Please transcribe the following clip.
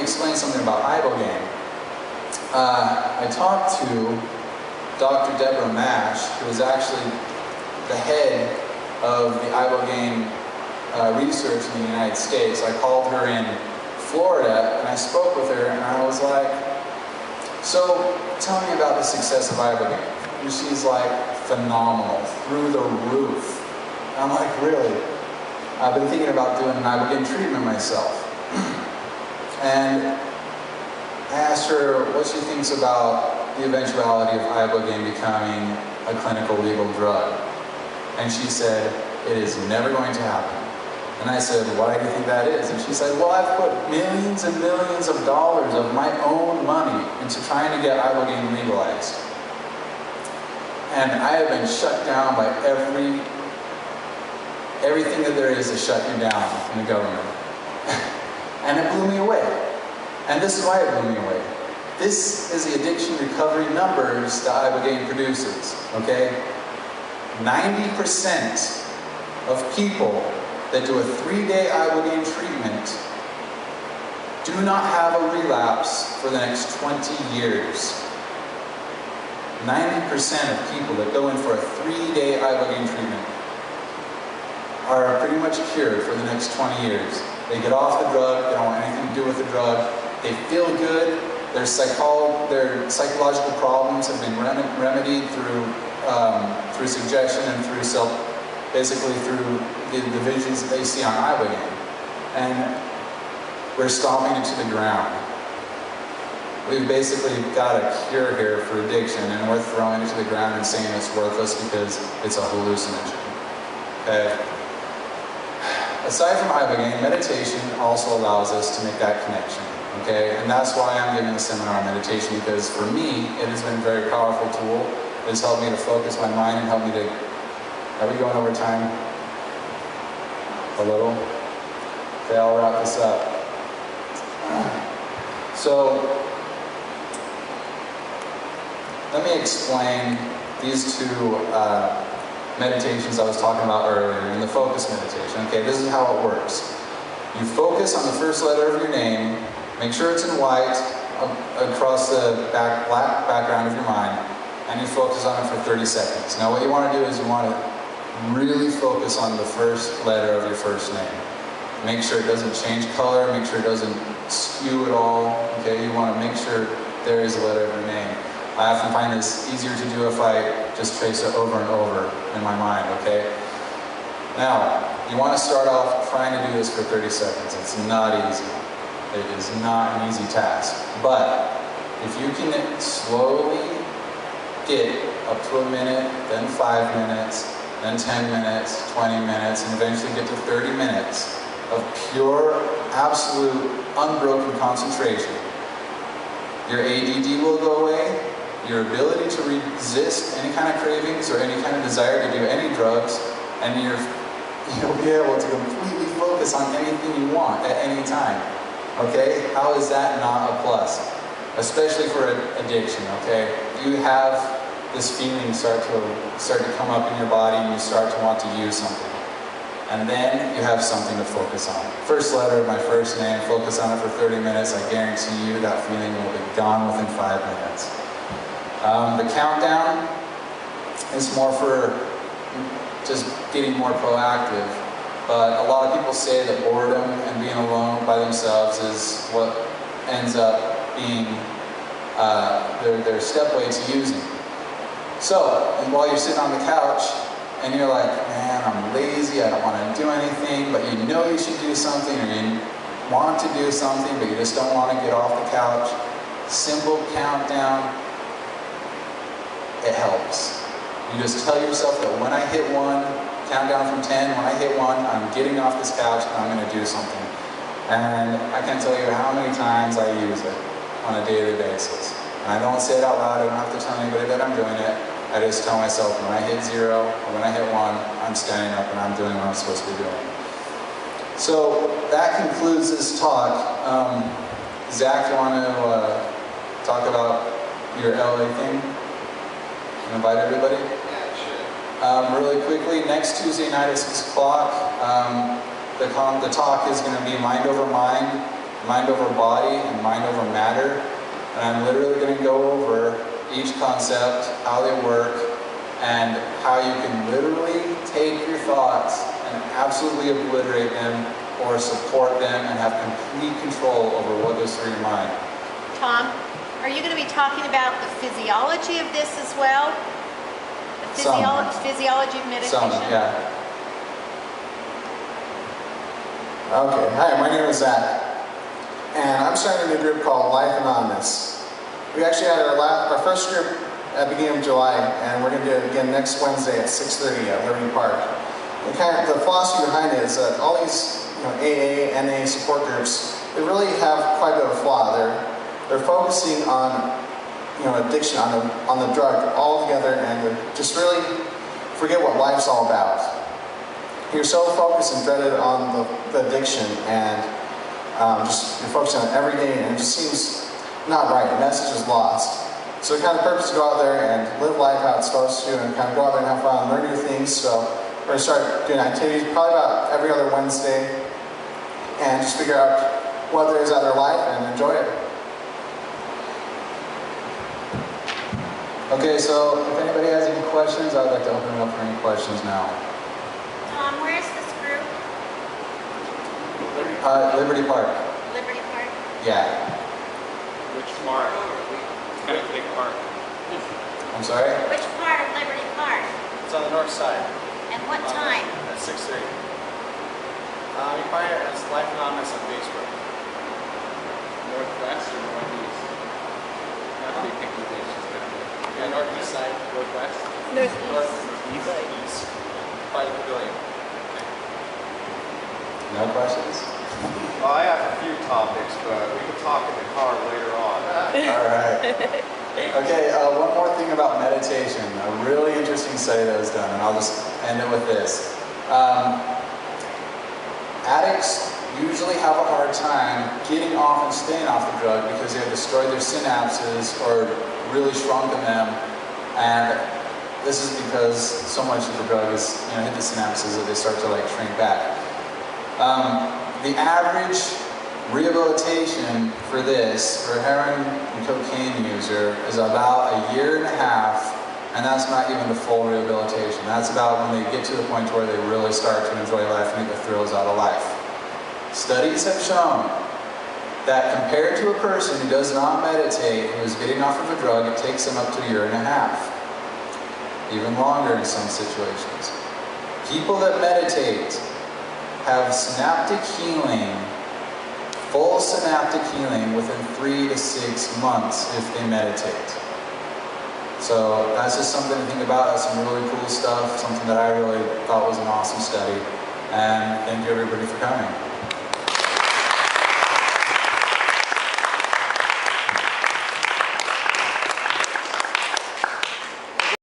explain something about ibogaine. I talked to Dr. Deborah Mash, who is actually the head of the ibogaine research in the United States. I called her in Florida, and I spoke with her, and I was like, so tell me about the success of ibogaine. And she's like, phenomenal, through the roof. And I'm like, really? I've been thinking about doing an ibogaine treatment myself. And I asked her what she thinks about the eventuality of ibogaine becoming a clinical legal drug. And she said, it is never going to happen. And I said, why do you think that is? And she said, well, I've put millions and millions of dollars of my own money into trying to get ibogaine legalized. And I have been shut down by everything that there is to shut you down in the government. And it blew me away. And this is why it blew me away. This is the addiction recovery numbers that ibogaine produces, okay? 90% of people that do a 3-day ibogaine treatment do not have a relapse for the next 20 years. 90% of people that go in for a 3-day ibogaine treatment are pretty much cured for the next 20 years. They get off the drug, they don't want anything to do with the drug, they feel good, their psychological problems have been remedied through suggestion and through basically through the visions that they see on ibogaine. And we're stomping it to the ground. We've basically got a cure here for addiction, and we're throwing it to the ground and saying it's worthless because it's a hallucinogen. Okay? Aside from ibogaine, meditation also allows us to make that connection. Okay? And that's why I'm giving a seminar on meditation, because for me, it has been a very powerful tool. It has helped me to focus my mind and helped me to... Are we going over time? A little? Okay, I'll wrap this up. So, let me explain these two meditations I was talking about earlier in the focus meditation. Okay, this is how it works. You focus on the first letter of your name, make sure it's in white across the black background of your mind, and you focus on it for 30 seconds. Now what you want to do is you want to really focus on the first letter of your first name. Make sure it doesn't change color, make sure it doesn't skew at all. Okay, you want to make sure there is a letter of your name. I often find this easier to do if I just trace it over and over in my mind, okay? Now, you want to start off trying to do this for 30 seconds. It's not easy. It is not an easy task. But if you can slowly get up to a minute, then 5 minutes, then 10 minutes, 20 minutes, and eventually get to 30 minutes of pure, absolute, unbroken concentration, your ADD will go away, your ability to resist any kind of cravings or any kind of desire to do any drugs, and you'll be able to completely focus on anything you want at any time. Okay? How is that not a plus? Especially for addiction, okay? You have this feeling start to come up in your body, and you start to want to use something. And then you have something to focus on. First letter of my first name, focus on it for 30 minutes, I guarantee you that feeling will be gone within 5 minutes. The countdown is more for just getting more proactive. But a lot of people say that boredom and being alone by themselves is what ends up being their stepway to using. So, and while you're sitting on the couch, and you're like, man, I'm lazy, I don't want to do anything, but you know you should do something, or you want to do something, but you just don't want to get off the couch. Simple countdown, it helps. You just tell yourself that when I hit 1, count down from 10, when I hit 1, I'm getting off this couch and I'm going to do something. And I can't tell you how many times I use it on a daily basis. And I don't say it out loud, I don't have to tell anybody that I'm doing it. I just tell myself when I hit 0 or when I hit 1, I'm standing up and I'm doing what I'm supposed to be doing. So that concludes this talk. Zach, you want to talk about your LA thing? And invite everybody? Yeah, sure. Really quickly, next Tuesday night at 6 o'clock, the talk is going to be Mind Over Mind, mind over body and mind over matter. And I'm literally going to go over each concept, how they work, and how you can literally take your thoughts and absolutely obliterate them or support them and have complete control over what goes through your mind. Tom, are you going to be talking about the physiology of this as well? The physiology of meditation? Some, yeah. Okay, hi, my name is Zach, and I'm starting a new group called Life Anonymous. We actually had our first group at the beginning of July, and we're going to do it again next Wednesday at 6:30 at Liberty Park. And kind of the philosophy behind it is that all these AA, NA support groups, they really have quite a bit of a flaw. They're focusing on addiction, on the drug altogether, and they just really forget what life's all about. You're so focused and dreaded on the addiction, and you're focusing on it every day, and it just seems not right. The message is lost. So the kind of purpose is to go out there and live life how it's supposed to, and kind of go out there and have fun, learn new things. So we're going to start doing activities probably about every other Wednesday, and just figure out what there is out of their life and enjoy it. Okay, so if anybody has any questions, I'd like to open it up for any questions now. Tom, where's this group? Liberty Park. Liberty Park? Yeah. Which park? It's kind of a big park. I'm sorry? Which part of Liberty Park? It's on the north side. And what time? At 6:30. You find it as Life Anonymous on Facebook. Northwest or northeast? Not to be picky, it's just gonna be. Yeah, northeast side, northwest. Northeast. By the pavilion. No questions? Well, I have a few topics, but we can talk in the car later on. All right. Okay, one more thing about meditation. A really interesting study that was done, and I'll just end it with this. Addicts usually have a hard time getting off and staying off the drug because they have destroyed their synapses or really shrunken them, and this is because so much of the drug is hit the synapses that they start to shrink back. The average rehabilitation for this, for a heroin and cocaine user, is about 1.5 years, and that's not even the full rehabilitation. That's about when they get to the point where they really start to enjoy life and get the thrills out of life. Studies have shown that compared to a person who does not meditate, who is getting off of a drug, it takes them up to 1.5 years. Even longer in some situations. People that meditate have synaptic healing, full synaptic healing within 3 to 6 months if they meditate. So that's just something to think about. That's some really cool stuff, something that I really thought was an awesome study. And thank you everybody for coming.